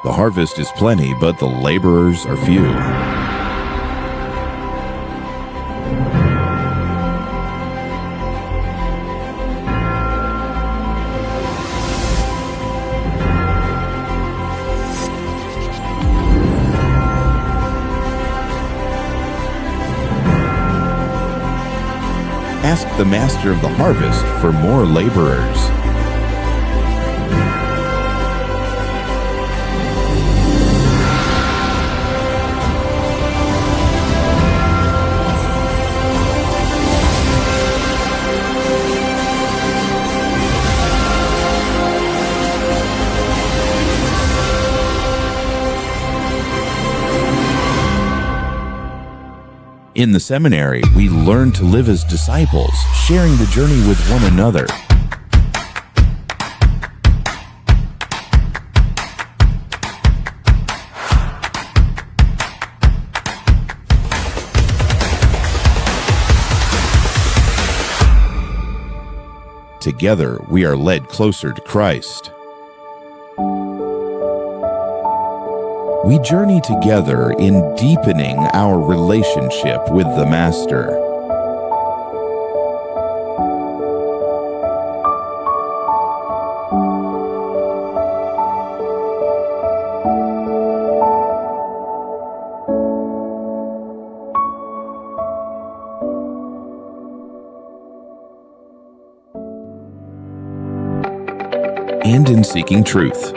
The harvest is plenty, but the laborers are few. Ask the master of the harvest for more laborers. In the seminary, we learn to live as disciples, sharing the journey with one another. Together, we are led closer to Christ. We journey together in deepening our relationship with the Master. And in seeking truth.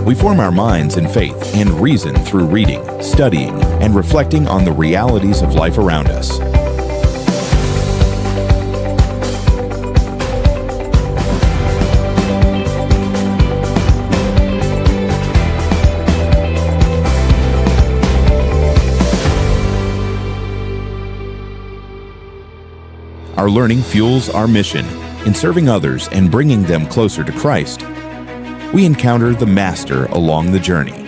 We form our minds in faith and reason through reading, studying, and reflecting on the realities of life around us. Our learning fuels our mission in serving others and bringing them closer to Christ. We encounter the Master along the journey.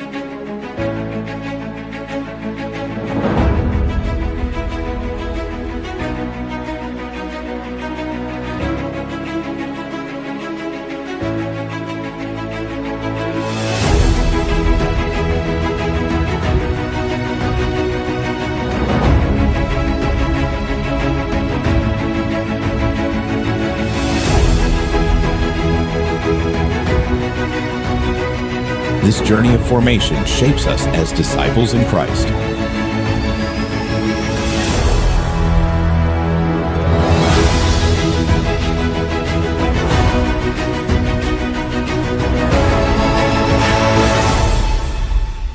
This journey of formation shapes us as disciples in Christ.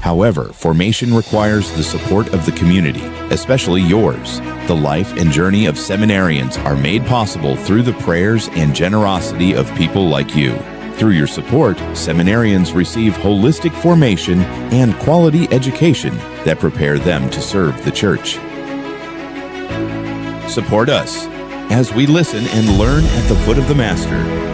However, formation requires the support of the community, especially yours. The life and journey of seminarians are made possible through the prayers and generosity of people like you. Through your support, seminarians receive holistic formation and quality education that prepare them to serve the Church. Support us as we listen and learn at the foot of the Master.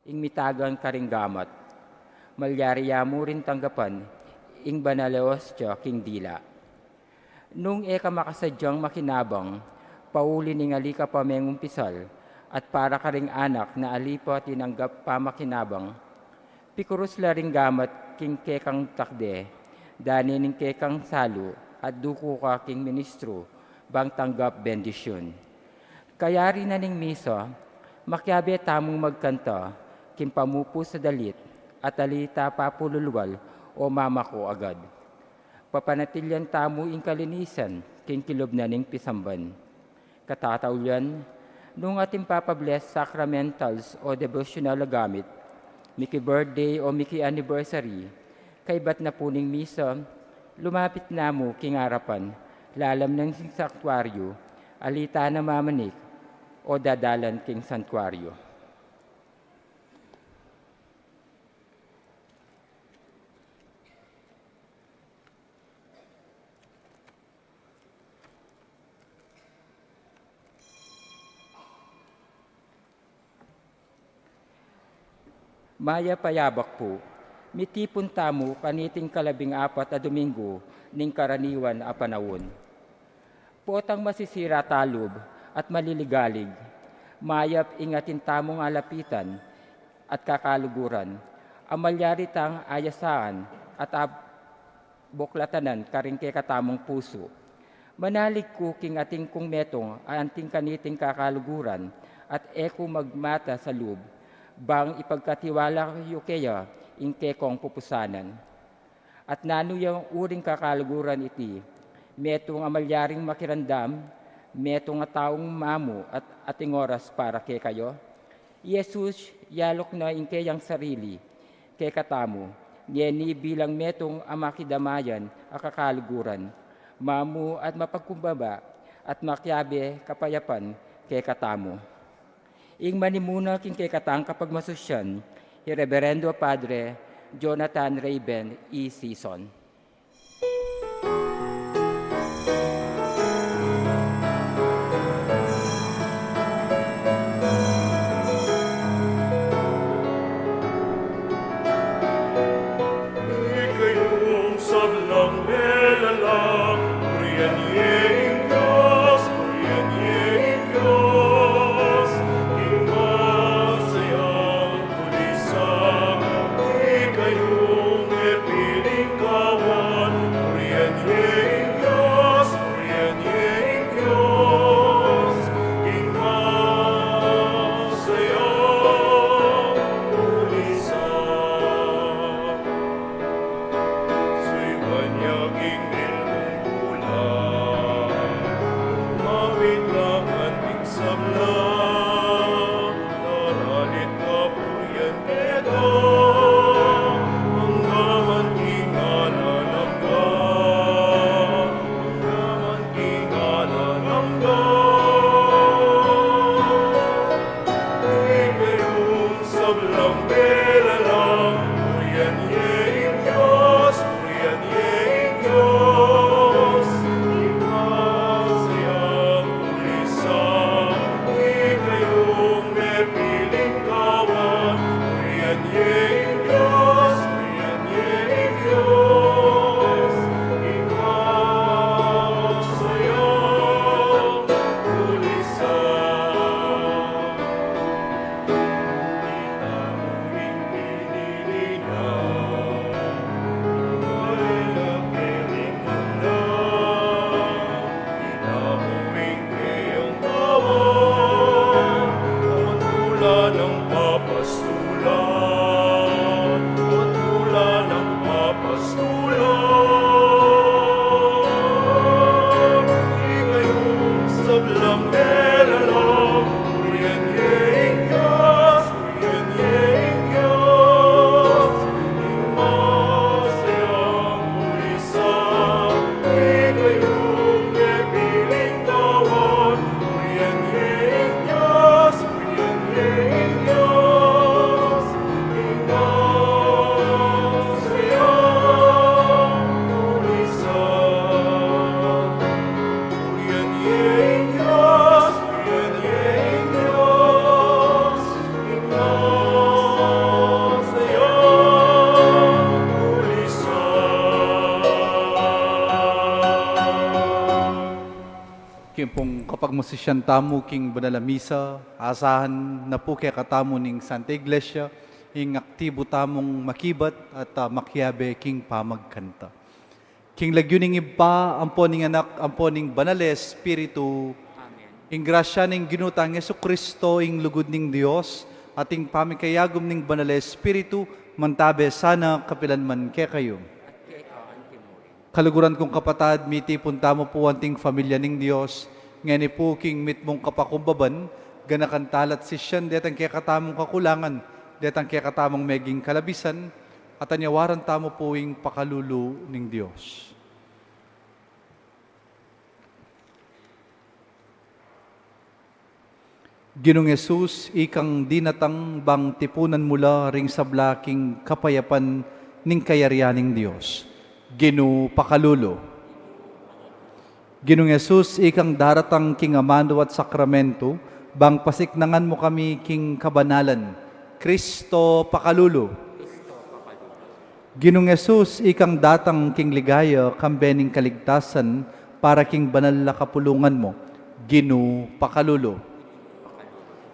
ing mitagan karinggamat, malyariya mo rin tanggapan, ing banalaos tiya king dila. Nung eka makasadyang makinabang, pauli ning alika pa mengumpisal, at para ka ring anak na alipa tinanggap pa makinabang, pikurus la ring gamat king kekang takde, dani ning kekang salu, at duko ka king ministro, bang tanggap bendisyon. Kaya rin na ning misa, makyabe tamong magkanta, king pamupo sa dalit, at alita papululwal o mamako agad. Papanatilyan tamo ing kalinisan, king kilob na ning pisamban. Katatawlan, nung ating papabless sacramentals o devotional na gamit, miki birthday o miki anniversary, kay ba't na puning misa, lumapit na mo king harapan, lalam ng sanktuaryo, alita na mamanik, o dadalan king sanktuaryo. Maya payabak po, mitipon tamo kaniting 14 a Domingo ning karaniwan a panawon. Potang masisira talub at maliligalig, mayap ingatin tamong alapitan at kakaluguran, amalyari tang ayasaan at boklatanan karing katamong puso. Manalig ko king ating kung metong anting kaniting kakaluguran at eko magmata sa loob, bang ipagkatiwala kayo kaya ing kekong pupusanan. At nanuyang uring kakaluguran iti, metong amalyaring makirandam, metong taong mamu at ating oras para kay kayo. Jesus, yalok na ing kayang sarili, kay katamo, ngeni bilang metong amakidamayan akakaluguran, mamu at mapagkumbaba at makyabe kapayapan kay katamo. Ing manimuna king kay katang kapag masusyan, Reverendo Padre Jonathan Raven E. Season. Ikayong sablang melalang, Urianyeng Diyos, Urianyeng Diyos, masayang kulisang, ikayong epiling kawan. mapagmasisyan tamo king banal a misa, asahan na po kaya katamo ning Santa Iglesia, ing aktibo tamong makibat at makiabe king pamagkanta. King lagyuning iba, ampo ning anak, ampo ning banal Espiritu, ing grasya ning ginutang Yesu Kristo, ing lugod ning Dios, ating pamikayagom ning banal Espiritu, mantabe sana kapilanman kaya kayo. Kaluguran kong kapatad, mitipon tamo po anting pamilya ning Dios, ngani po king mit mong kapakumbaban, ganakan talat si siyan, detang kaya katamong kakulangan, detang kaya katamong meging kalabisan, at anyawaran tamo po ing pakalulu ning Dios. Ginong Yesus, ikang dinatang bang tipunan mula ring sablaking kapayapan ning kayarianing Dios. Ginu pakalulo. Ginong Yesus, ikang daratang king amando at sakramento, bang pasiknangan mo kami king kabanalan. Kristo pakalulo. Ginong Yesus, ikang datang king ligaya, kambening kaligtasan, para king banal na kapulungan mo. Ginu pakalulo.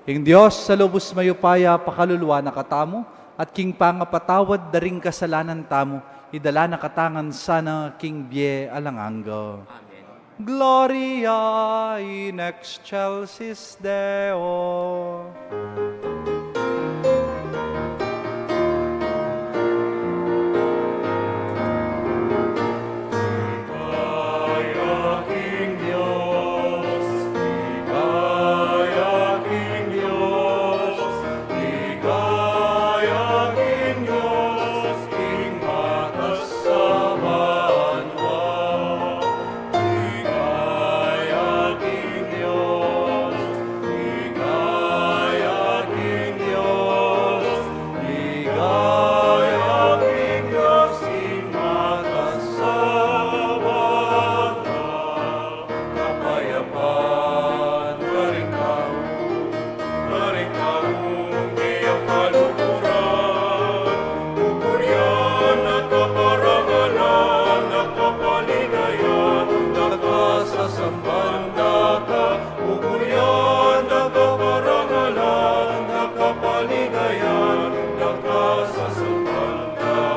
Ing Diyos sa lubos mayupaya pakaluluwa na katamo, at king pangapatawad daring kasalanan tamo, idala na katangan sana king bie alanganga. Gloria in excelsis Deo.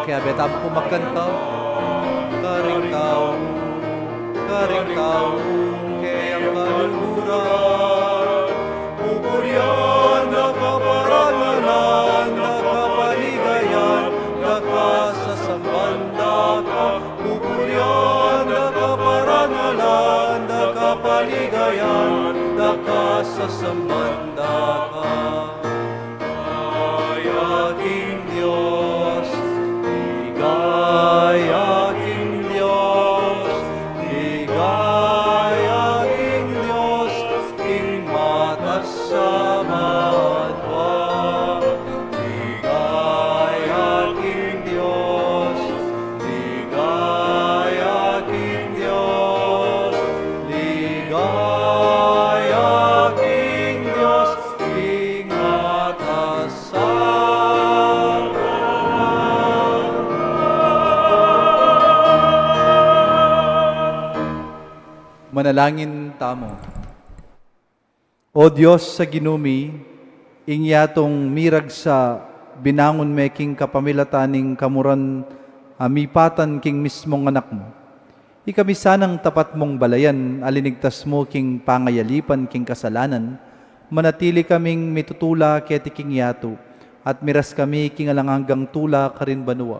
Kaya betang pumakanta, karing tao, kaya kaluguran, pupuryan, nakaparangalan, nakapaligayan, nakasasamanda ka, pupuryan, nakaparangalan, nakapaligayan, nakasasamanda ka. Aking Diyos, ligaya king Diyos, ligaya king Diyos, king matas sa madwa. Ligaya king Diyos, ligaya king Diyos, ligaya king Diyos, king matas sa manalangin tamo. O Diyos sa ginumi, ingyatong mirag sa binangon meking kapamilataning kamuran amipatan king mismong anak mo. Ikami sanang tapat mong balayan, alinigtas mo king pangayalipan king kasalanan, manatili kaming mitutula keti king yato, at miras kami king alanganggang tula karin banua.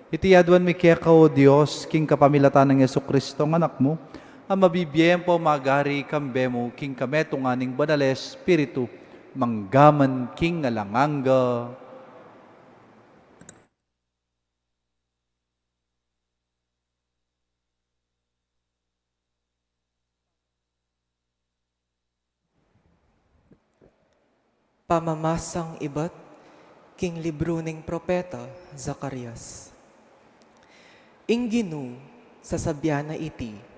Itiyadwan mi kaya ka, O Diyos, king kapamilatan ng Yesu Kristo, anak mo, ang mabibiyempo magari kambemo king kametunganing banal Espiritu, manggaman king alanganga. Pamamasang ibat, king libro ning propeta Zacarias. Ingginu sa sabyana iti,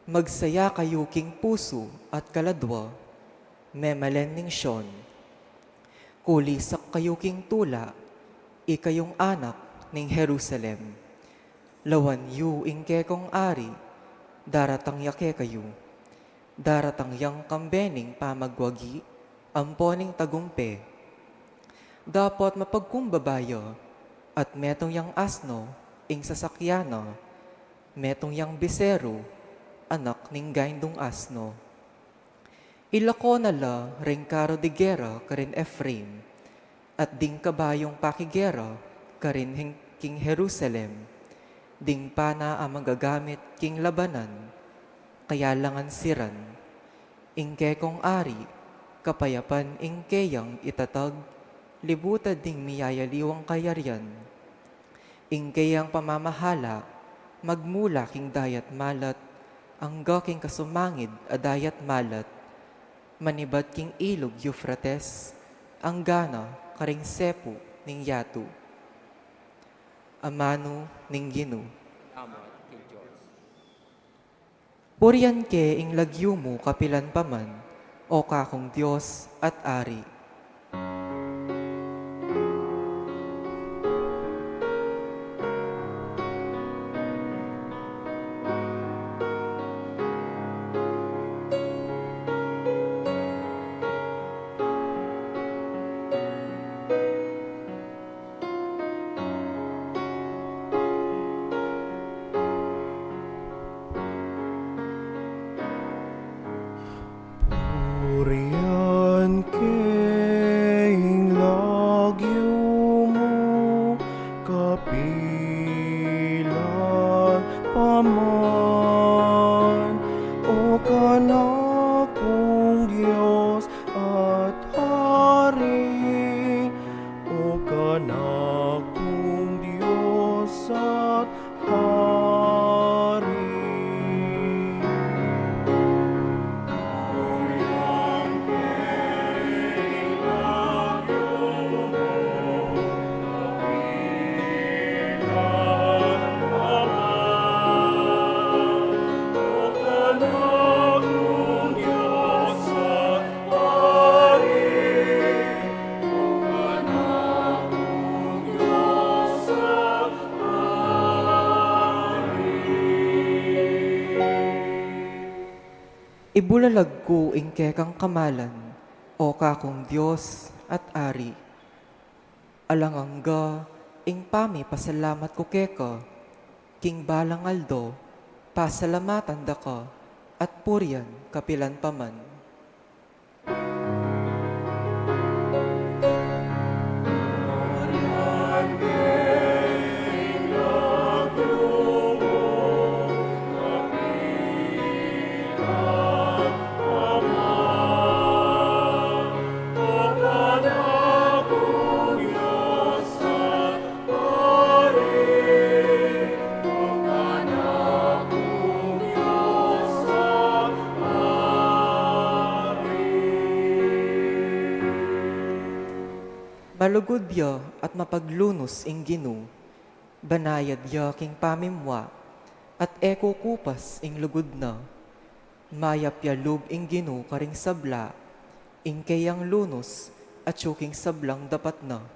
magsaya kayo king puso at kaladwa, memalen ning Siyon. Kulisak kayo king tula, ikayong anak ning Jerusalem. Lawan yu ing kekong ari, daratang yake kayo. daratang yang kambening pamagwagi, amponing tagumpe. Dapat mapagkumbabayo, at metong yang asno, ing sasakyano, metong yang bisero, anak ning gaindong asno. Ilako nala ring karo de gera karin Ephraim, at ding kabayong pakigera karin king Jerusalem, ding pana ang magagamit king labanan, kaya langan siran. Ingke kong ari, kapayapan ingkeyang itatag, libuta ding miyayaliwang kayaryan. Ingkeyang pamamahala, magmula king dayat malat, angga king kasumangid a dayat malat, manibad king ilog Euphrates, ang gana karing sepu ning yatu. Amano ning Gino. Salamat kay Diyos. Purian ke ing lagyo mo kapilan paman, o kakong Diyos at Ari. Purihan king lagyo mo, kapilan paman, o kanakong Diyos at Hari, o kanakong Diyos at Hari. Ibulalag ko ing kekang kamalan, o kakong Diyos at Ari. Alangangga, ing pami pasalamat ko keka, king balangaldo, pasalamatan da ka, at purian kapilan paman. Malugod ya at mapaglunos ing Gino, banayad ya king pamimwa, at eko kupas ing lugod na. Mayap ya lub ing Gino karing sabla, ing kayang lunos, at syuking sablang dapat na.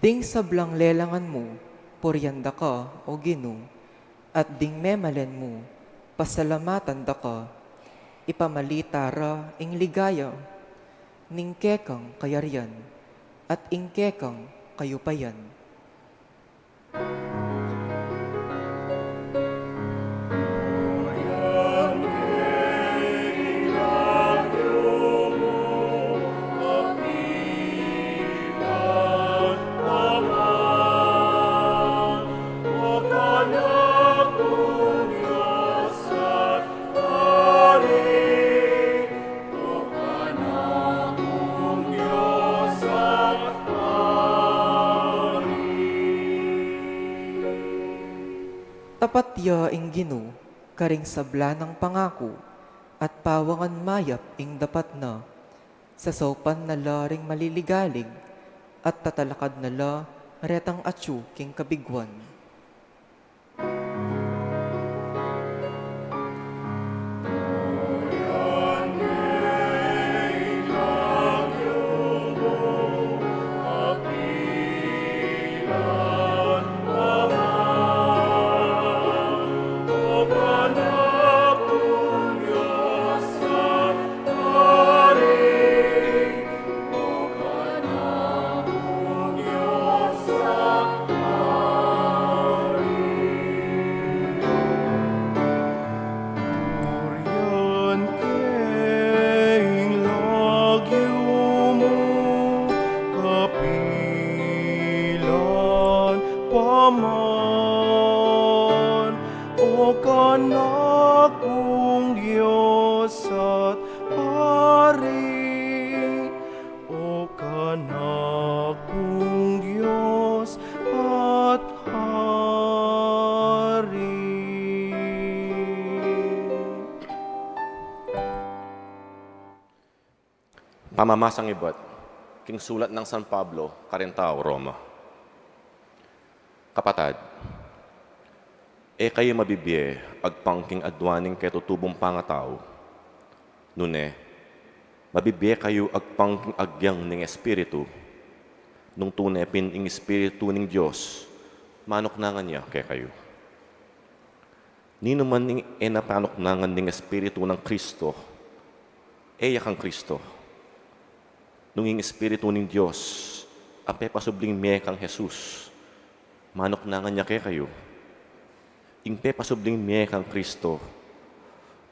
Ding sablang lelangan mo, puryanda ka, o Gino, at ding memalen mo, pasalamatan da ka, ipamalita ra ing ligaya, ning kekang kayarian, at ing kekang kayupayan. Kapatya ing ginu, karing sabla ng pangako, at pawangan mayap ing dapat na, sa saupan na laring maliligalig, at tatalakad na la, retang atsu king kabigwan. Purihan king lagyo mo, kapilan paman, o kanak kong Diyos at Hari, o kanak kong Diyos at Hari. Pamamasang ibat, king sulat ng San Pablo, Carintao, Roma. Kapatad, kayo mabibiye, agpangking adwaning kay tutubong pangatao. Nune, mabibiye kayo agpangking agyang ning Espiritu, nung tunepin ing Espiritu ning Diyos, manoknangan niya kay kayo. Nino man ning enapanoknangan ning Espiritu ng Kristo, kang Kristo. Nung ing Espiritu ning Diyos, ape pasubling miye kang Jesus, manoknangan niya kay kayo. Ingpe pasubling miye kang Kristo,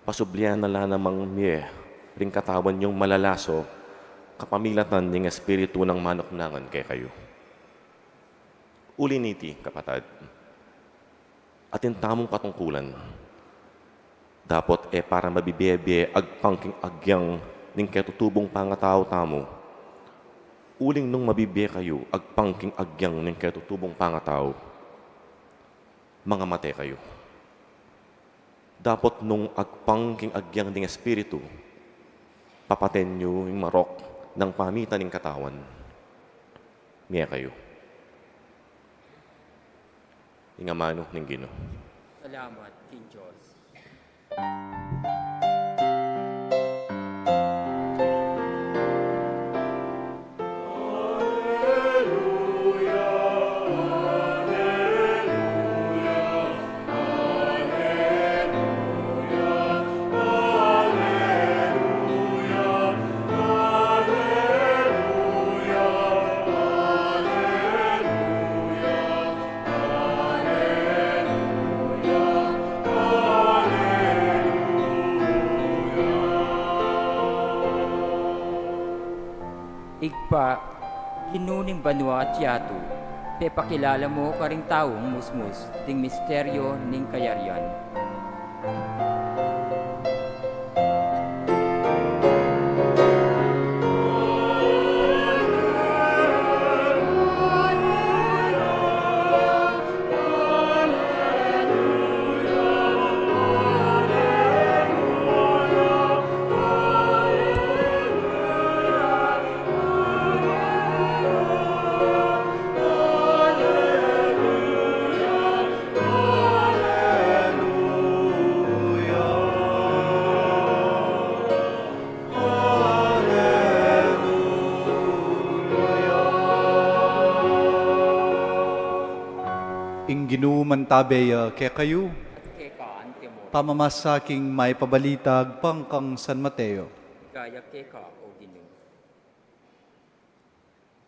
pasublian na la namang miye, ring katawan yung malalaso, kapamilatan ning Espiritu ng manoknangan kay kayo. Uliniti, kapatad, atin tamong patungkulan, dapat para mabibiye agpangking agyang ning ketutubong pangatao tamo, uling nung mabibiye kayo, agpangking agyang ning ketutubong pangatao, mga mate kayo. Dapat nung agpangking agyang ning Espiritu, papaten nyo yung marok ng pamitan ng katawan. Miya kayo. Ingamano ng Gino. Salamat, King Diyos. Igpa, ginuning banwa at yatu, te pakilala mo karing taong musmus, ding misteryo ning kayarian. Ing ginuman tabeya kay kayo, At keka antemo, pamamasaking may pabalitag pangkang San Mateo. gaya keka o ginu.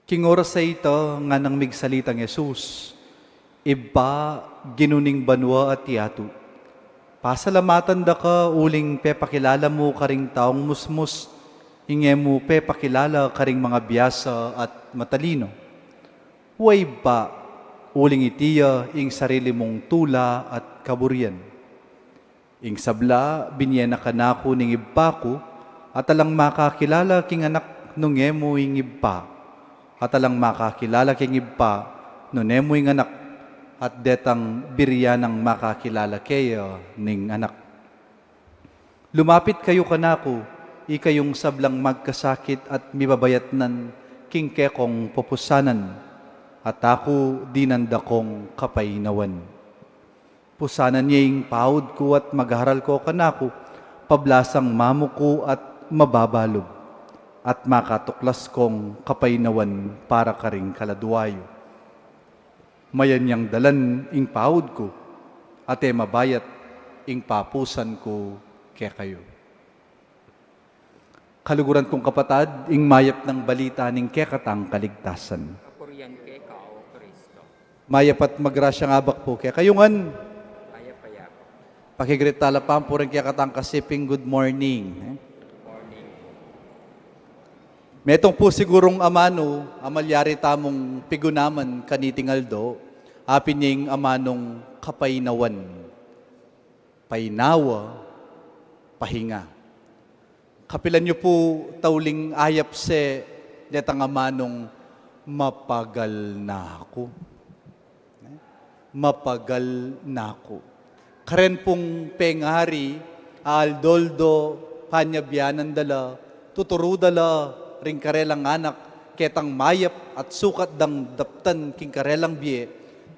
King oras sa ito nga nang migsalitang Yesus, iba ginuning banwa at yatu. Pasalamatan da ka uling pepakilala mo karing taong musmus, inge mo pepakilala karing mga biyasa at matalino. Huway ba uling itiya ing sarili mong tula at kaburian. Ing sabla, binyena ka na ko ning ibako, at alang makakilala king anak nung emo ing ibba, at alang makakilala king ibba, nung emo ing anak at detang biryanang makakilala kayo ning anak. Lumapit kayo kanako, ikayong sablang magkasakit at mibabayat nan king kekong pupusanan, at ako dinanda kong kapainawan. Pusanan niyang paud ko at magharal ko kanako, pablasang mamuko at mababalog, at makatuklas kong kapainawan para karing kaladwayo. Mayan niyang dalan ing paud ko, at mabayat ing papusan ko kaya kayo. Kaluguran kong kapatad, ing mayap ng balita ning kekatang kaligtasan. Kapurian kay ka, O Kristo. Mayap at magrasya nga bak po kaya kayungan. Maya payabak. Pakigrit talapam po rin kaya katang kasiping good morning. Morning. Metong po sigurong amano, amalyari tamong pigunaman kaniting aldo, apin niyang amanong kapainawan, painawa, pahinga. Kapilan niyo po tauling ayap se detang amanong mapagal na ako. Mapagal na ako. Karen pong pengari, aldoldo, panyabyanan dala, tuturo dala, ring karelang anak, ketang mayap at sukat dang daptan king karelang biye,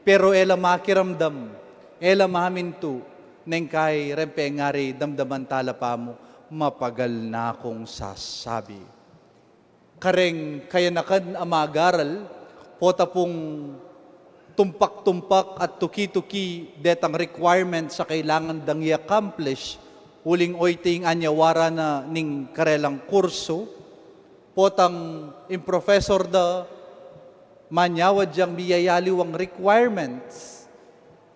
pero ela makiramdam, ela maminto, neng kay rempengari damdaman talapa mo, mapagal na akong sasabi. Kareng kaya nakan amagaral, pota pong tumpak-tumpak at tuki-tuki detang requirement sa kailangan dang i-accomplish, uling oiting anyawara na ning karelang kurso, potang in professor da manyawad diyang biyayaliwang requirements,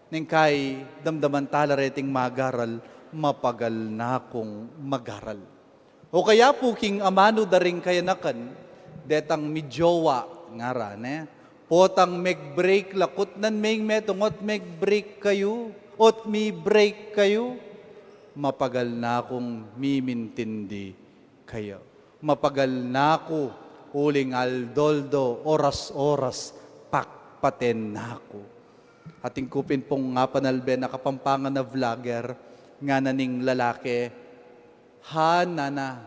ning kay damdaman tala reting magaral, mapagal na akong magaral. O kaya po king amano da ring kayanakan, detang midjowa nga rane, potang meg-break lakot nan may metong ot meg-break kayo, ot mi-break kayo, mapagal na akong mimintindi kayo. Mapagal na ako, uling aldoldo, oras-oras, pakpaten na ako. Ating kupin pong nga panalbe na kapampangan na vlogger, nga naning lalaki, ha, nana,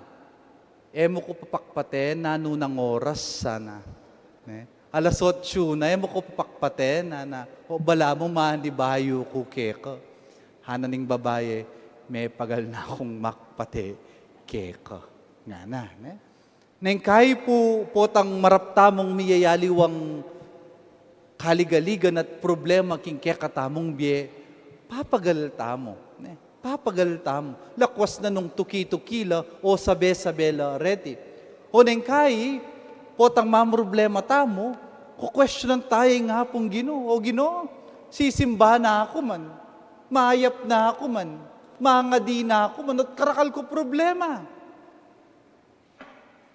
emo ko papakpate, nanunang oras sana. Alas 8 na, emo ko papakpate, nana, o bala mo mandi bayo ko keka. Ha, naning babae, may pagal na akong makpate, keka. Nga na, ne? Neng kay po potang maraptamong miyayaliwang kaligaligan at problema king kekatamong biye, papagal tamo, ne? Papagal tamo. Lakwas na nung tuki-tukila o sabe-sabela reti. O neng kay, potang mamroblema tamo, kukwestiyonan tayo nga pong Ginoo. O Ginoo, sisimba na ako man, mayap na ako man, mangadi na ako man, at karakal ko problema.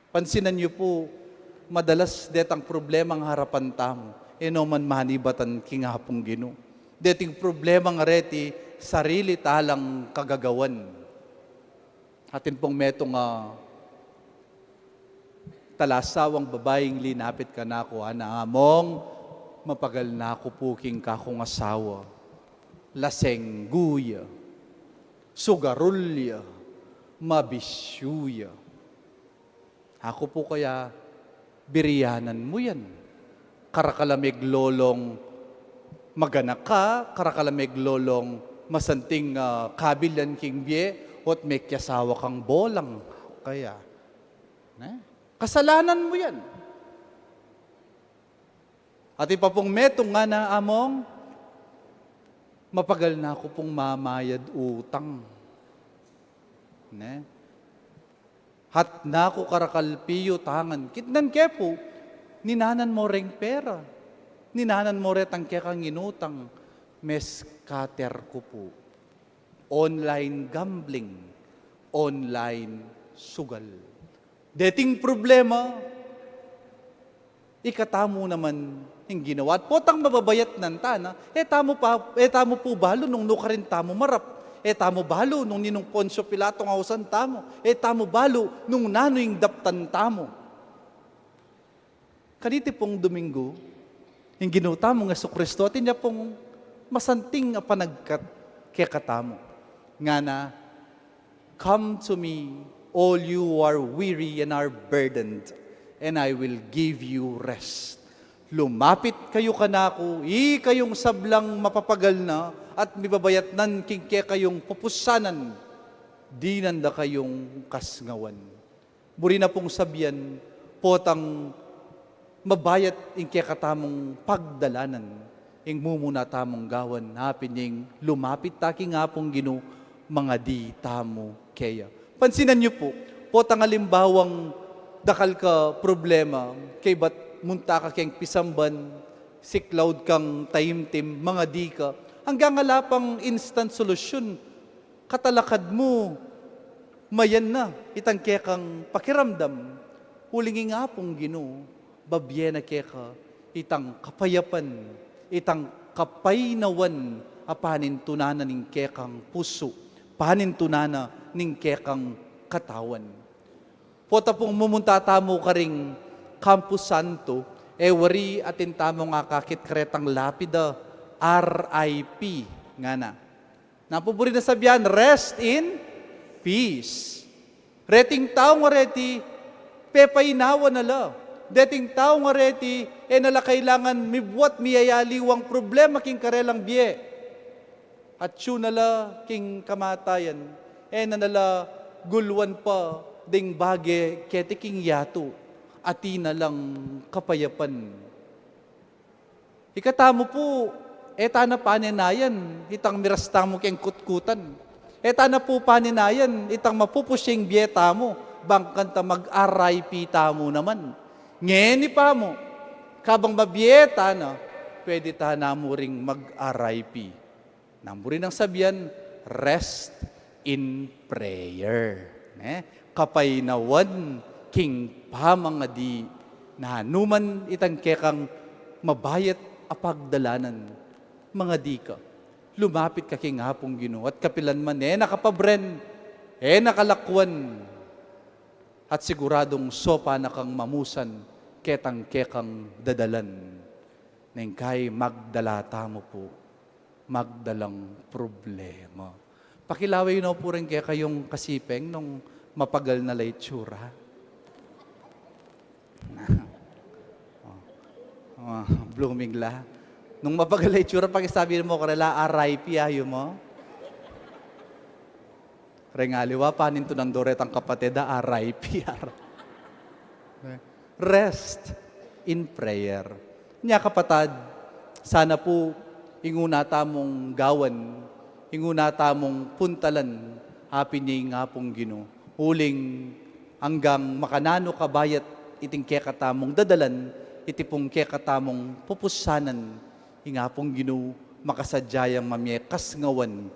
Pansinan niyo po, madalas detang problema ang harapan tamo, eno man manibatan kingapong Ginoo. Deting problema nga reti, sarili talang kagagawan. Atin pong metong talasawang babaeng linapit ka na ako, na among mapagal na ako puking kakong asawa, lasengguya, sugarulya, mabisyuya. Ako po kaya, biryanan mo yan. Karakalamig lolong maganak ka, karakalamig lolong masanting kabilan king bie, ot may kyasawa kang bolang. Kaya, kasalanan mo yan. At ipa pong metong nga na among, mapagal na ako pong mamayad utang. Hat na ako karakalpiyo tangan. Kitnan kepo, ninanan mo ring pera. Ninanan mo retang kaya kang inutang. Mes scatter ko po. Online gambling. Online sugal. Dating problema, ikatamo naman yung ginawa. At potang mababayat ng tana, tamo po balo nung nukarin tamo marap. Tamo balo nung ninong Poncio Pilato nga usan tamo. Tamo balo nung nanoing daptan tamo. Kaniti pong Domingo, yung ginuta mo nga Kristo, atin niya pong masanting a panagkat kekatamo. Nga na, come to me, all you who are weary and are burdened, and I will give you rest. Lumapit kayo kanako, kayong sablang mapapagal na, at mibabayat nan kingke kayong pupusanan, di nanda kayong kasngawan. Buri na pong sabihan, potang mabayat ingke katamong pagdalanan, ing mumuna tamong gawan, hapin ing lumapit taki nga pong Ginoo, mga di tamo kaya. Pansinan niyo po, potang alimbawang dakal ka problema, kay ba't munta ka keng pisamban, siklawd kang taimtim, mga di ka, hanggang alapang instant solution, katalakad mo, mayan na, itangke kang pakiramdam, huling nga pong Ginoo, babyena keka, itang kapayapan, itang kapaynawan, apanin tunana ning kekang puso, panin tunana ning kekang katawan. Pota pong mumuntatamo ka ring Campus Santo, wari atin tamo nga kakit kretang lapida, RIP, nga na. Napuburi na sabihan, rest in peace. Reting tao nga reti, pepaynawa na la. Deting tao nga reti, nala kailangan mibuat miyayaliwang problema king karelang biye. At yun nala king kamatayan, nala gulwan pa ding bage kete king yato, ati na lang kapayapan. Ikatamo po, eta na paninayan, itang mirasta mo keng kutkutan. Eta na po paninayan, itang mapupusyeng biyeta mo, bangkanta mag-RIP tamo naman. Ngeni pa mo, kabang mabiyeta na, pwede na mo ring mag-RIP. Namburin ang sabihan, rest in prayer. Kapaynawan, king pamangadi, na numan itang kekang mabayat apagdalanan, mga di ka. Lumapit ka king hapong Ginoo, at kapilan man, nakapabren, nakalakwan, at siguradong sopa na kang mamusan, ketang-kekang dadalan. Nang kay magdalata mo po, magdalang problema. Pakilaway na po rin kaya kayong kasipeng nung mapagal na laitsura. Blooming la. Nung mapagal na laitsura, pakisabi mo, karela, RIP ayo mo. Rengaliwa, panin to ng doretang kapatida, RIP. Rest in prayer. Nya kapatad, sana po inguna tamong gawan, inguna tamong puntalan, hapin nga pong Ginoo. Huling hanggang makanano kabayat iting kekatamong dadalan, itipong kekatamong pupusanan, nga pong Ginoo, makasadyayang mamye kasngawan,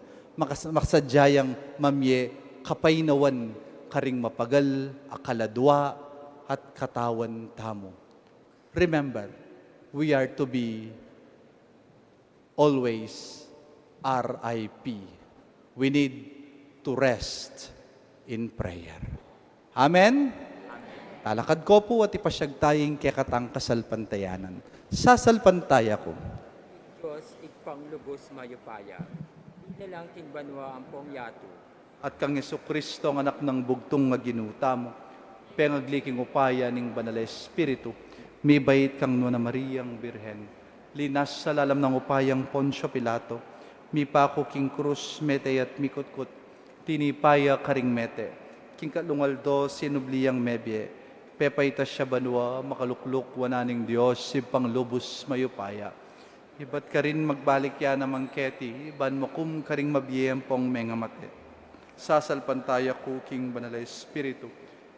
makasadyayang mamye kapaynawan, karing mapagal, akaladwa, at katawan tamo. Remember, we are to be always RIP. We need to rest in prayer. Amen? Talakad ko po at ipasyag tayong kekatang kasalpantayanan. Sasalpantaya ko. Diyos, igpanglubos mayupaya. Nalang king banwa ang pong yato. At kang Jesucristo ang anak ng bugtong nga ginuta mo, pengagliking upaya ning Banal Espiritu, may bait kang Nuna Mariang Birhen, linas sa lalam ng upayang Poncio Pilato, mi pako king krus mete at mikutkut, tinipaya karing mete, king kalungaldo sinubliyang mebye, pepayta siya banwa, makalukluk wananing Diyos, sipang lubos mayupaya. Iba't ka rin magbalik yan namang keti, ban makum karing mabiyem pong mengamate. Sasalpantaya ko, King Banal Espiritu,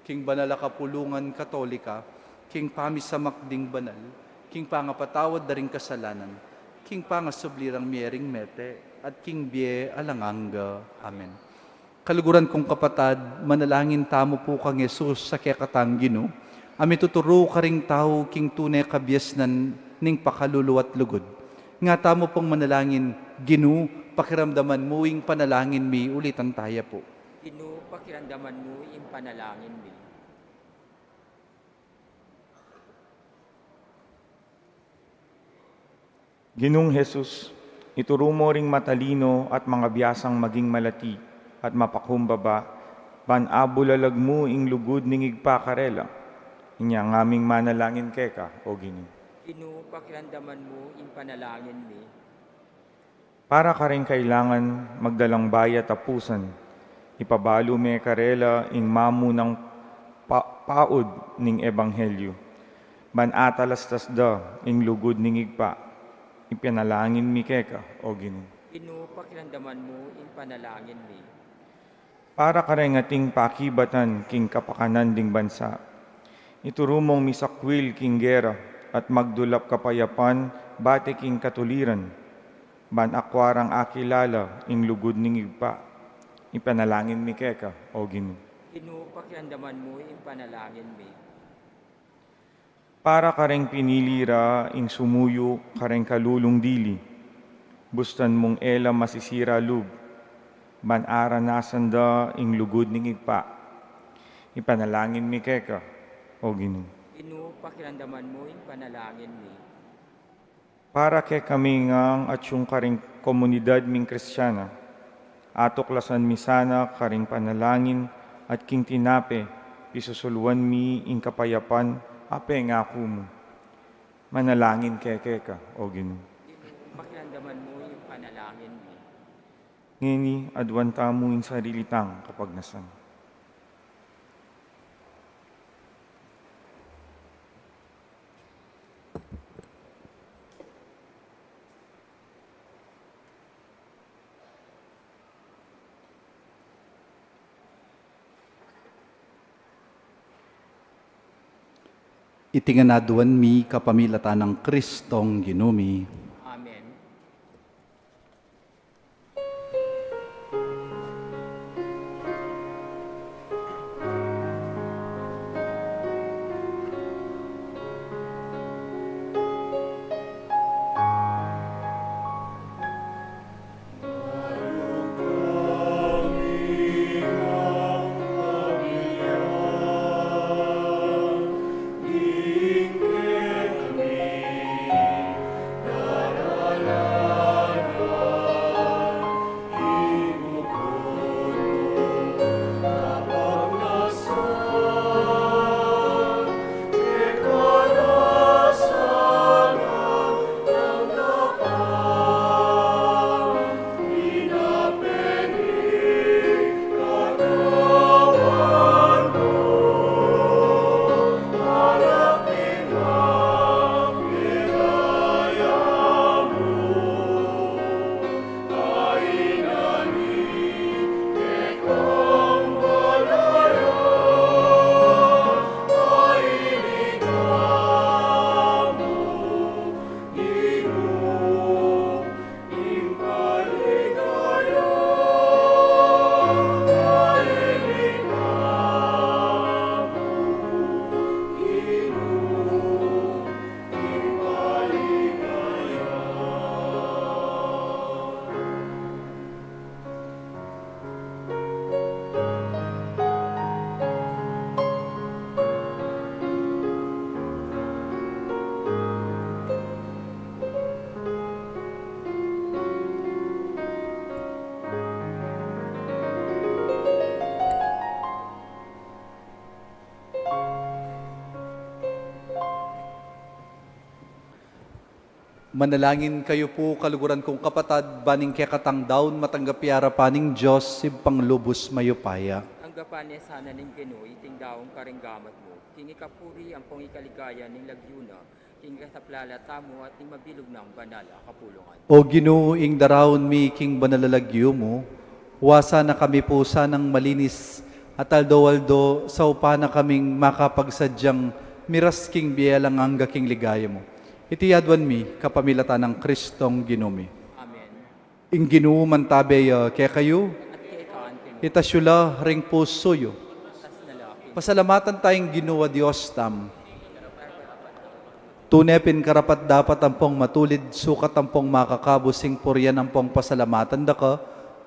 King Banal Kapulungan Katolika, King Pamisamakding Banal, King Pangapatawad daring kasalanan, King Pangasublirang Miering Mete, at King Bie Alanganga. Amen. Kaluguran kong kapatad, manalangin tamo po kang Yesus sa kekatang Ginoo, ami tuturo ka ring tao, King tunay kabyasnan, ning pakaluluwat lugod. Nga tamo pong manalangin, Ginoo, pakiramdaman mo ing panalangin mi, ulitan tayo po. Ginoo, pakiramdaman mo yung panalangin mi. Ginoong Jesus, Ituro mo ring matalino at mga biyasang maging malati at mapakumbaba, banabulalag mo ing lugod ning igpakarela. Inya ng aming manalangin keka, o Ginoo. Ginoo, pakiramdaman mo in panalangin mi. Para ka rin kailangan magdalang bayat tapusan, ipabalo me karela ing mamu ng paod ning ebanghelyo. Banatalastas da ing lugod ning igpa, ipinalangin mi keka, o Ginoo. Ginoo, pakiramdaman mo in panalangin mi. Para ka rin ating pakibatan king kapakanan ding bansa, ituro mong misakwil king gera at magdulap kapayapan bate king katuliran, ban akwarang akilala ing lugod ning igpa, ipanalangin mi keka, o Ginoo. Ginoo, pakiramdaman mo in panalangin mi. Para ka rin pinilira ing sumuyo ka rin kalulong dili, bustan mong ela masisira lub, ban aranasan da ing lugod ning igpa, ipanalangin mi keka, o Ginoo. Ginoo, pakiramdaman mo in panalangin mi. Para kay kami ngang at yung karing komunidad ming Kristiyana, atoklasan mi sana karing panalangin at king tinape, pisusuluan mi ing kapayapan, ape nga ako mo. Manalangin kay keka, o Ginoo. Ginoo, pakiramdaman mo in panalangin mi. Ngini, adwanta mo in sarilitang kapagnasan. Itinganaduan mi kapamilatan ng Kristong ginumi. Amen. Manalangin kayo po, kaluguran kong kapatad, baning kekatang daun matanggapi arapaning Diyos, sibpang lubos mayupaya. Ang gapane sana ning Ginoo, iting daong karinggamat mo. King ikapuri ang pong ikaligaya ning lagyuna, king kasaplalata mo at ning mabilog ng banala kapulungan. O Ginoo, ing darawon mi king banalalagyo mo, wasa na kami po sanang malinis at aldo-aldo sa upa na kaming makapagsadyang miras king biyalang hangga king ligaya mo. Itiyadwan mi kapamilatan ng Kristong ginumi. Amen. Ing Ginoo mantabe kaya kayo, At kaikaan itasyula ring pusoyo. tas nalaki. Pasalamatan tayong Ginoo Diyos tam. Tunepin karapat dapat ampong matulid, sukat ampong makakabusing puryan ampong pasalamatan da ka,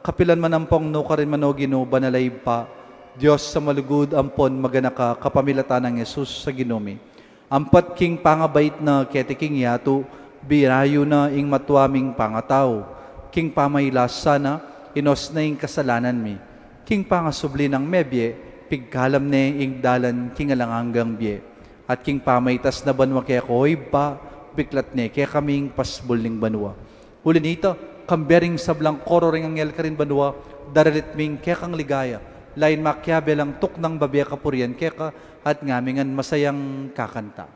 kapilan man ampong no ka rin mano Ginoo banalay pa, Diyos sa malugod ampon maganaka kapamilatan ng Yesus sa ginumi. Ampat king pangabait na ketiking yato, birayo na ing matwaming pangataw. king pamaylas sana, inos na ing kasalanan mi. King pangasubli ng mebye, pigkalam ne ing dalan king alanganggang bye. At king pamaytas na banwa kaya ko'y ba, biklat ne kaya kaming pasbol ning banwa. Uli nito, kambering sablang koro ring angel ka rin banwa, daralit ming kaya kang ligaya. Lain makyabe lang tuk ng babya kapurian kaya ka, at ngamingan masayang kakanta.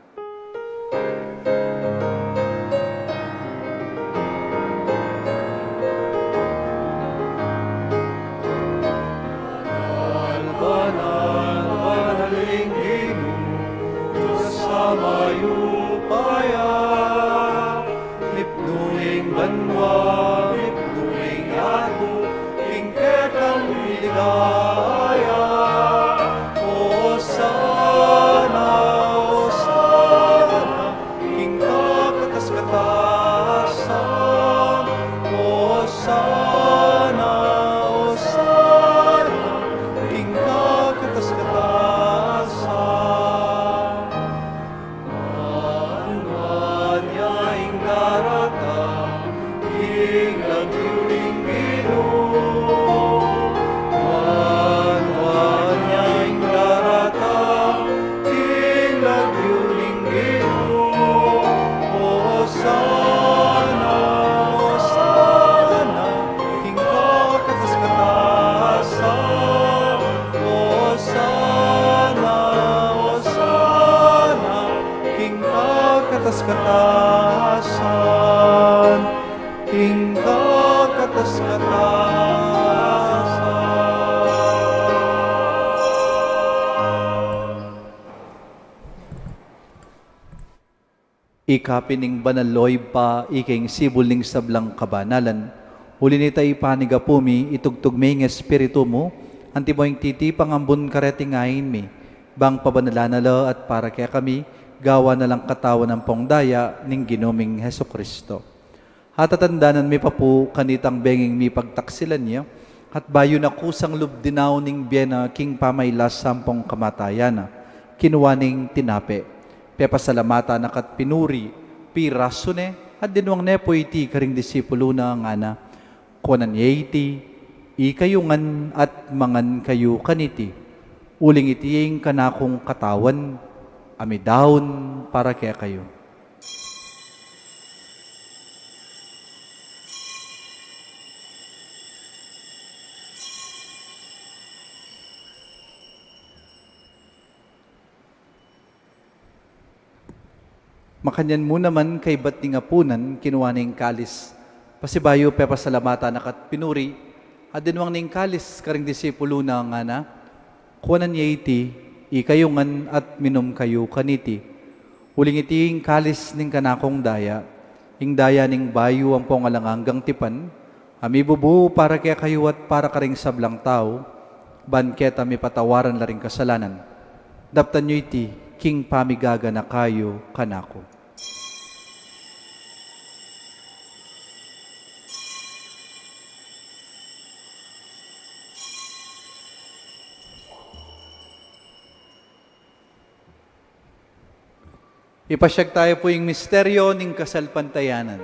Ikapining banaloy pa, iking sibuling sablang kabanalan. Huli nita ipanigapumi, itugtug may ng espiritu mo, anti mo yung titipang ambun karetingahin mi. Bang pabanalanala at para kaya kami, gawa na lang katawan ng pongdaya ning ginoming Heso Kristo. Hatatandanan mi pa po kanitang benging mi pagtaksilan niya, at bayo na kusang lubdinaw ning biyena king pamaylas sampong kamatayana, kinuha ning tinape. Pepasalamata nakat pinuri, pirasune, at dinuang nepo iti karing disipulo na nga na, kuanan iti, ikayungan at mangan kayo kaniti, uling itiing kanakong katawan, amidahon para kaya kayo. Makanyan mo naman kay ba't ni ngapunan, kinuha ning kalis. Pasibayo pepasalamata nakat pinuri, at dinuang ning kalis karing disipulo na nga na, kuanan niya iti, ikayungan at minom kayo kaniti. Uling iti ing kalis ning kanakong daya, ing daya ning bayo ang pongalanganggang tipan, amibubu para kaya kayo at para karing sablang tao, banket ami patawaran la ring kasalanan. Daptan nyo iti, king pamigaga na kayo kanako. Ipasyag tayo po yung misteryo ng kasalpantayanan.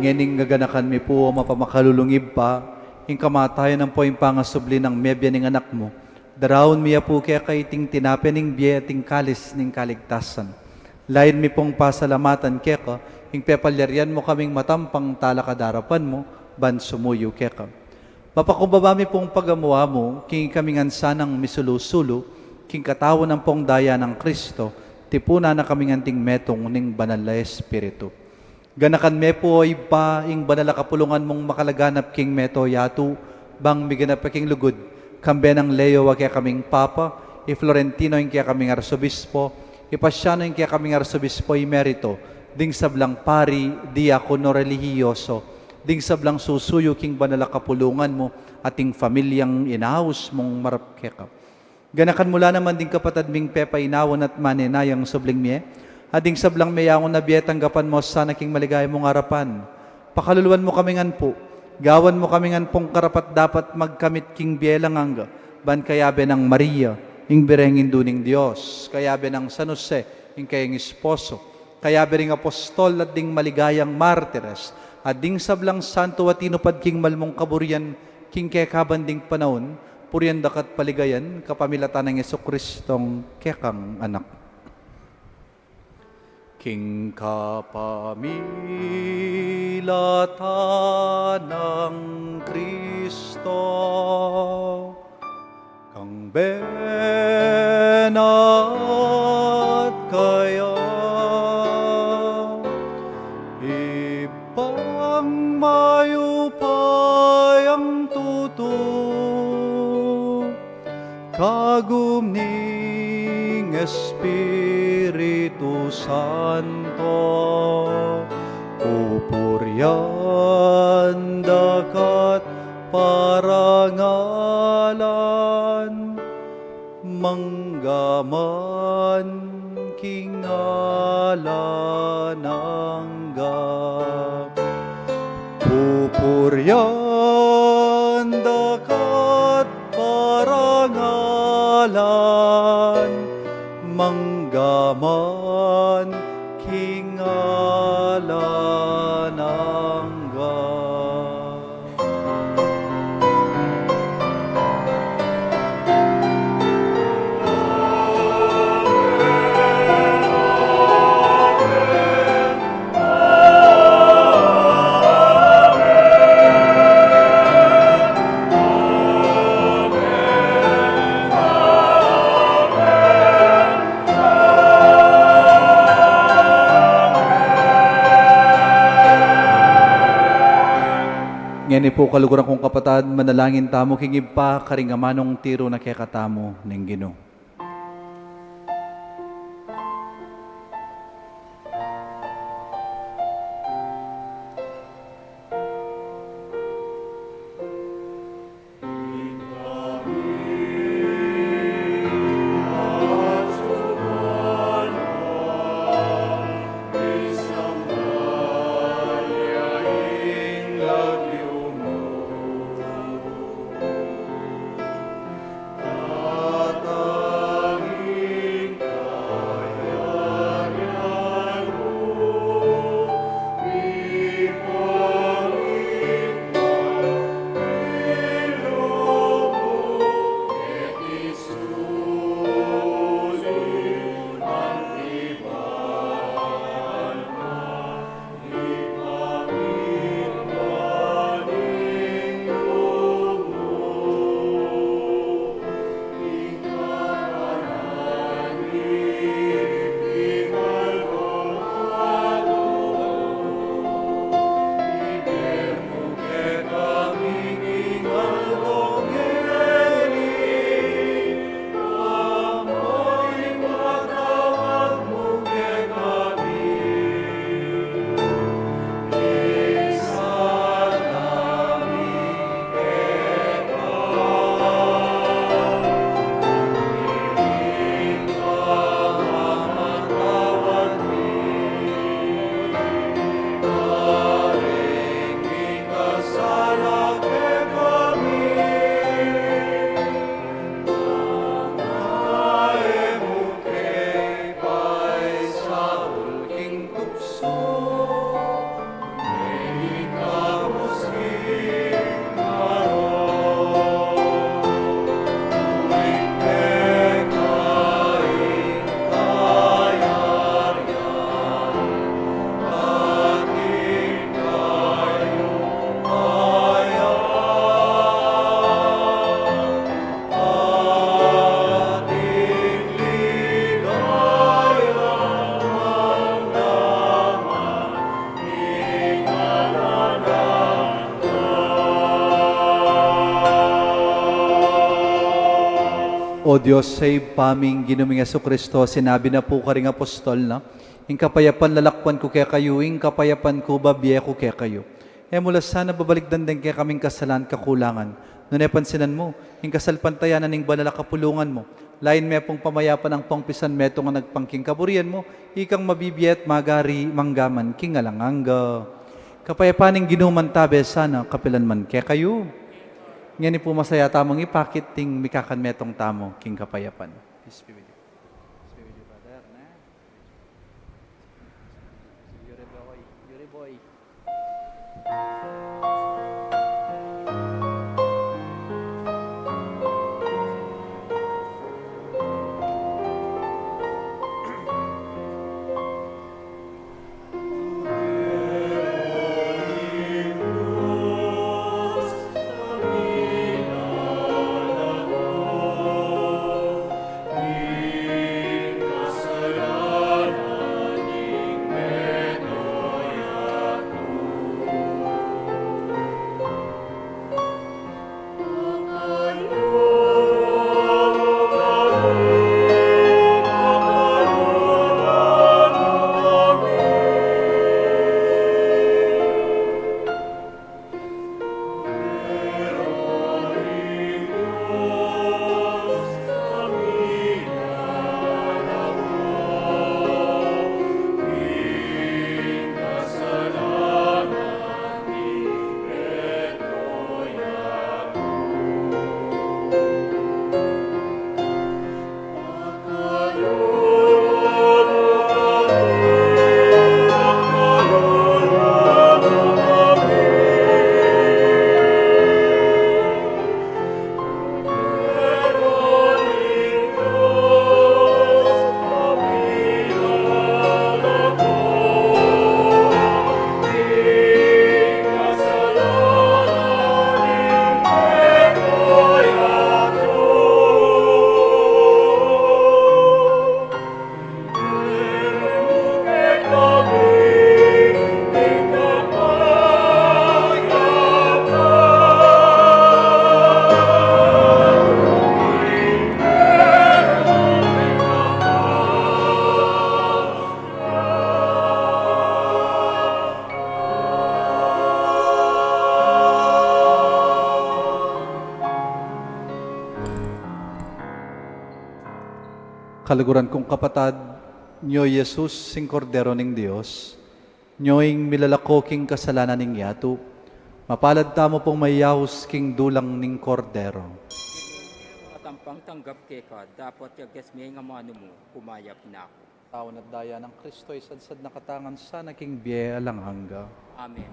Ngening gaganakan mi po mapamakalulungib pa, ing kamatayan ng po yung pangasubli ng mebya ning anak mo, darawon miya po kaya kay ting tinape ning biya ting kalis ning kaligtasan. Lain mi pong pasalamatan kaya ka, ing pepalyarian mo kaming matampang talakadarapan mo, ban sumuyo kaya ka. Mapakumbaba mi pong pagamuha mo, king kaming ansanang misulusulo, king katawan ng pong daya ng Kristo, tipuna na kaming anting metong ning banal na Espiritu. Ganakan me po ay pa ing banal kapulungan mong makalaganap king meto yatu, bang miganap king lugod, Kambenang Leo wa kaya kaming Papa, i Florentino yung kaya kaming Arsobispo, ipasyano yung kaya kaming Arsobispo Emerito, ding sablang pari, diakono relihiyoso, ding sablang susuyo king banala kapulungan mo, ating familyang inahaus mong marap keka. Ganakan mula naman ding kapatad ming Pepa inawon at manenayang subling miye, ading sablang mayangon na biyetang gapan mo sana king maligay mong harapan. Pakaluluan mo kami ngan po, gawan mo kami ngan pong karapat dapat magkamit king bielang angga, ban kayabe ng Maria, ing birengin duning Diyos, kayabe ng San Jose, ing kayang esposo, kayabe ring apostol at ding maligayang martires, at ding sablang santo at inupad king malmong kaburian, king kekabanding panahon, purian dakat paligayan, kapamilatan ng Yesukristong kekang anak. King kapamilatan ng Kristo, kang benat kaya, ipangmayupay ang tuto, kagumning Espiritu Santo, pupuryan dakat parangalan, manggaman kingalan angga, pupuryan dakat parangalan, manggaman kingalan angga. Ngayon po kaluguran kong kapatad, manalangin tamo, kingib pa karingamanong tiro na kaya katamo ng Ginoo. O Diyos, sa paming ginuming Yesu Kristo, sinabi na po ka ring apostol na, ing kapayapan lalakpan ko kaya kayo, ing kapayapan ko babiye ko kaya kayo. Mula sana babalikdan din kaya kaming kasalan kakulangan. Nung pansinan mo, ing kasalpantayanan ning banala kapulungan mo, lain me pong pamayapan ang pangpisan meto nga nagpangking kaburian mo, ikang mabibiyet magari manggaman king alanganga. Kapayapaning ginuman tabe sana kapilan man kaya kayo. Ngayon po masaya tamang ipakit ting mikakan metong tamo king kapayapan. Peace be with you. Peace be with you, brother. Yuri boy. Kaluguran kong kapatad, nyo Jesus, sing kordero ning Dios, nyoing milalako king kasalanan ning yato, mapalad tamo pong mayahos king dulang ning kordero. At ang pangtanggap ka, dapat yagas may nga mano mo, kumayap na ako. Tawon at daya ng Kristo, isadsad na katangan sa naking biye alang hangga. Amen.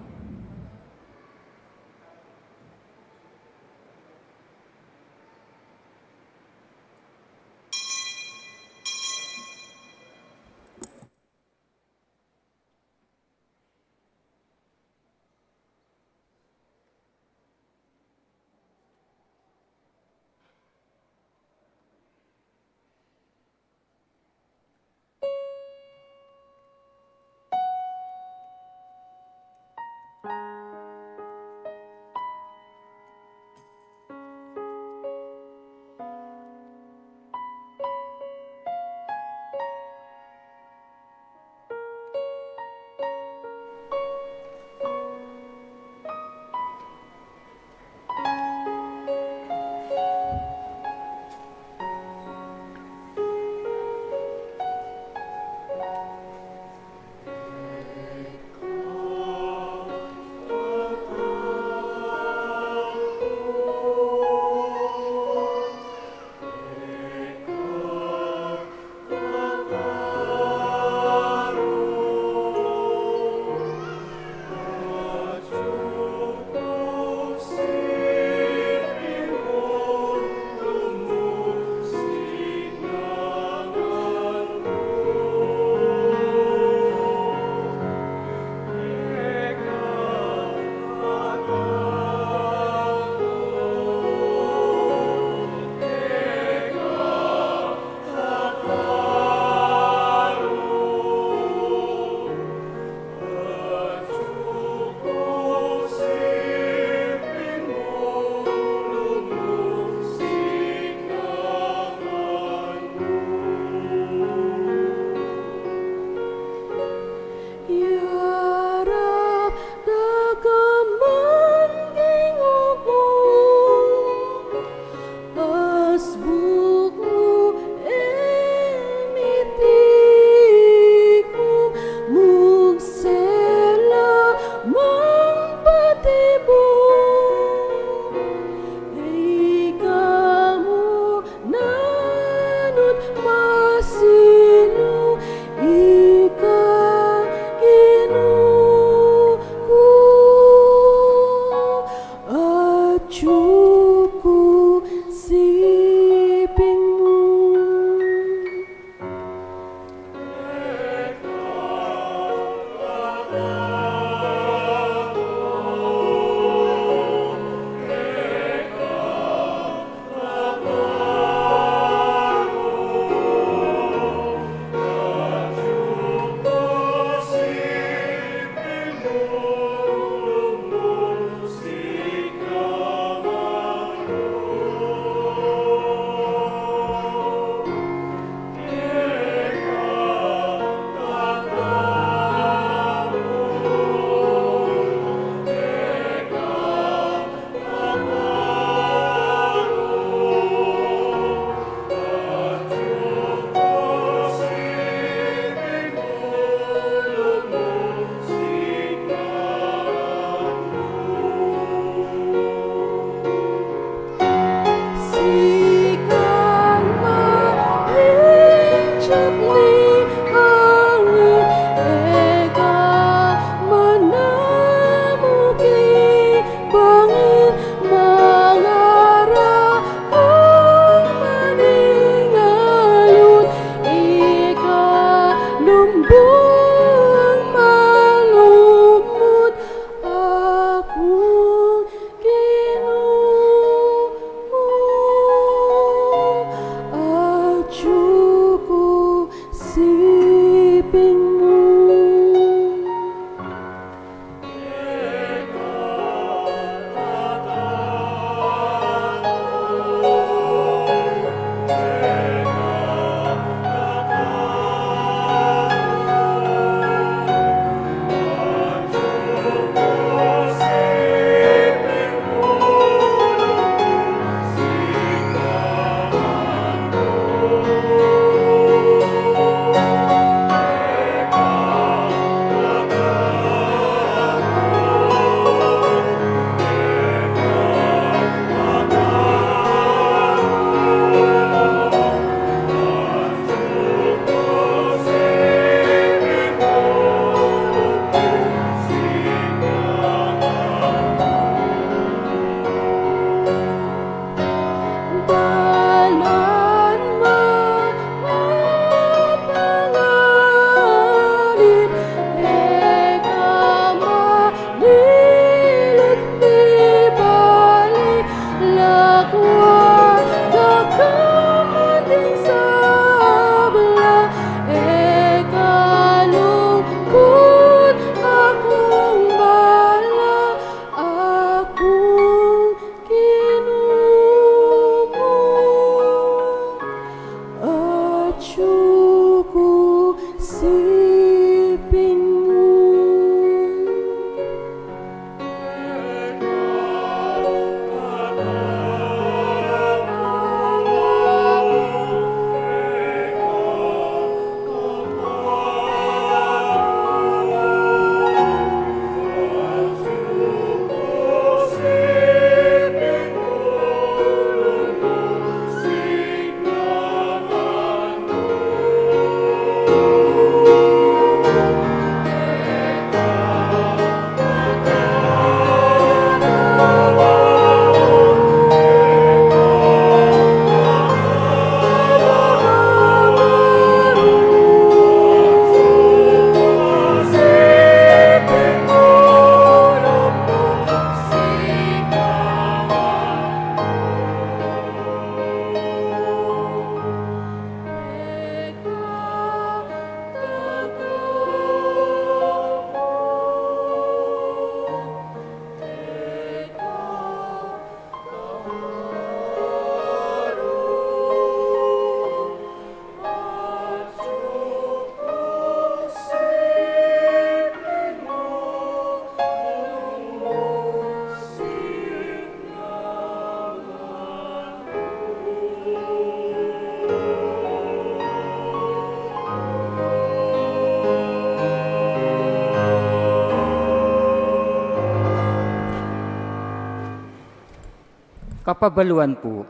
Kapabaluan po,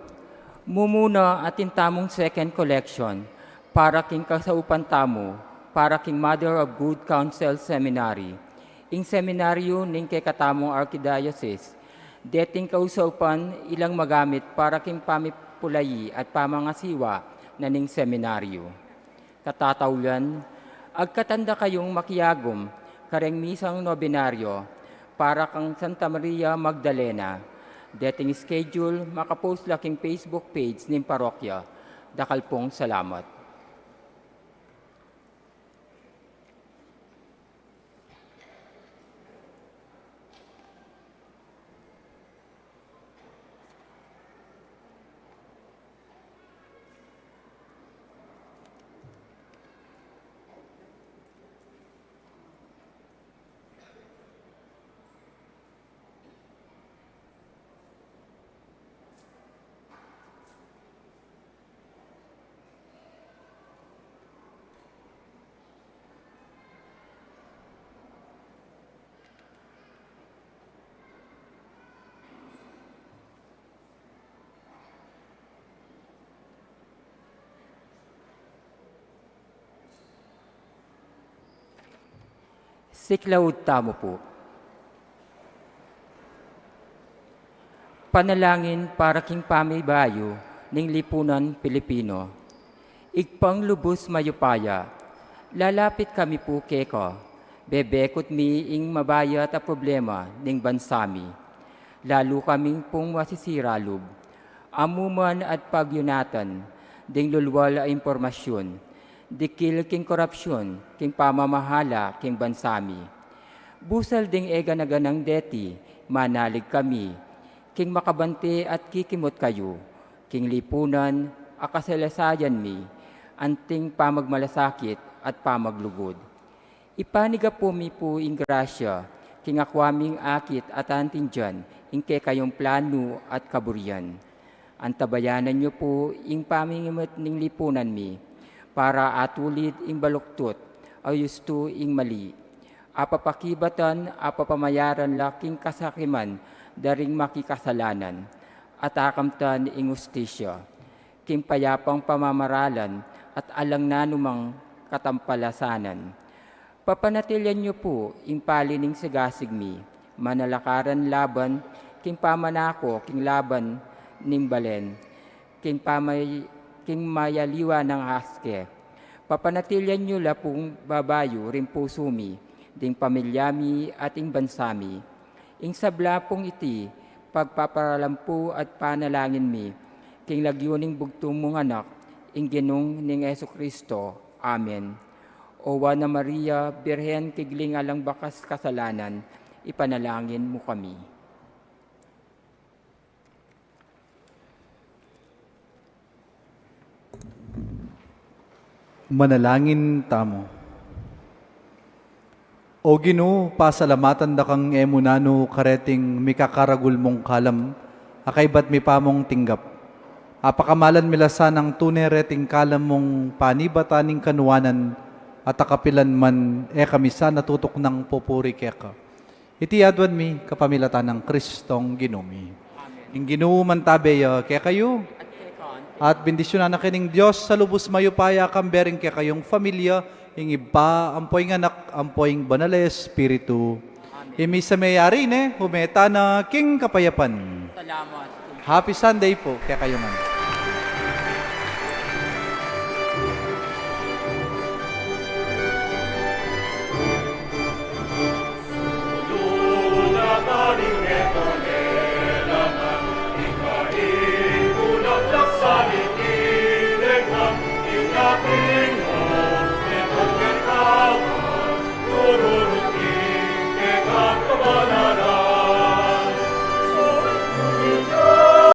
mumuna atin tamong second collection para king kasaupan tamo, para king Mother of Good Counsel Seminary. Ing seminaryo ning kay katamong Archdiocese, deting kausapan ilang magamit para king pamipulayi at pamangasiwa na ning seminaryo. Katataulan, agkatanda kayong makiyagom, kareng misang nobinaryo, para kang Santa Maria Magdalena. Dating schedule, makapost laking Facebook page ng parokya. Dakal pong salamat. Siklaud tamo po. Panalangin para king pamibayo ning lipunan Pilipino. Igpang lubos mayupaya, lalapit kami po keko, bebekot mi ing mabaya ta problema ning bansami. Lalo kaming pong masisiralub, amuman at pagyunatan, ding lulwal a impormasyon, dikil king korupsyon, king pamamahala, king bansami. Busal ding ega na ganang deti, manalig kami, king makabante at kikimot kayo, king lipunan, akasalasayan mi, anting pamagmalasakit at pamaglugod. Ipaniga po mi po ing grasya, king akwaming akit at antin dyan, ing kayong plano at kaburian. Antabayanan niyo po ing pamingimot ning lipunan mi, para atulid ing baluktot, ayusto ing mali. Apapakibatan, apapamayaran laking kasakiman, daring makikasalanan, at akamtan ing ustisya, king payapang pamamaralan, at alang nanumang katampalasanan. Papanatilyan niyo po ing palining sigasig mi, manalakaran laban, king pamanako, king laban ning balen, king mayaliwa ng haske. Papanatilyan nyo la pong babayo rin po sumi, ding pamilyami at ing bansami. Ing sabla pong iti, pagpaparalampo at panalangin mi, king lagyuning bugtong mong anak, ing ginong ning Yesu Kristo. Amen. Owa na Maria, Birhen kigling alang bakas kasalanan, ipanalangin mo kami. Manalangin tamo. O Ginoo, pasalamatan da kang emunano kareting mikakaragul mong kalam, akay ba't mi pamong tinggap. Apakamalan milasan ang tunay reting kalam mong panibataning kanuanan at akapilan man kamisa natutok ng popuri keka. Iti adwan mi kapamilatan ng Kristong Ginumi. Ing Ginoo man tabe kaya kayo. At bendisyonan na kining Diyos sa lubos mayupaya kambering kaya kayong familia, ing iba, ampoing anak, ampoing banal espiritu. Imi sa mayari humeta na king kapayapan. Salamat. Happy Sunday po kaya kayo man. Ikaw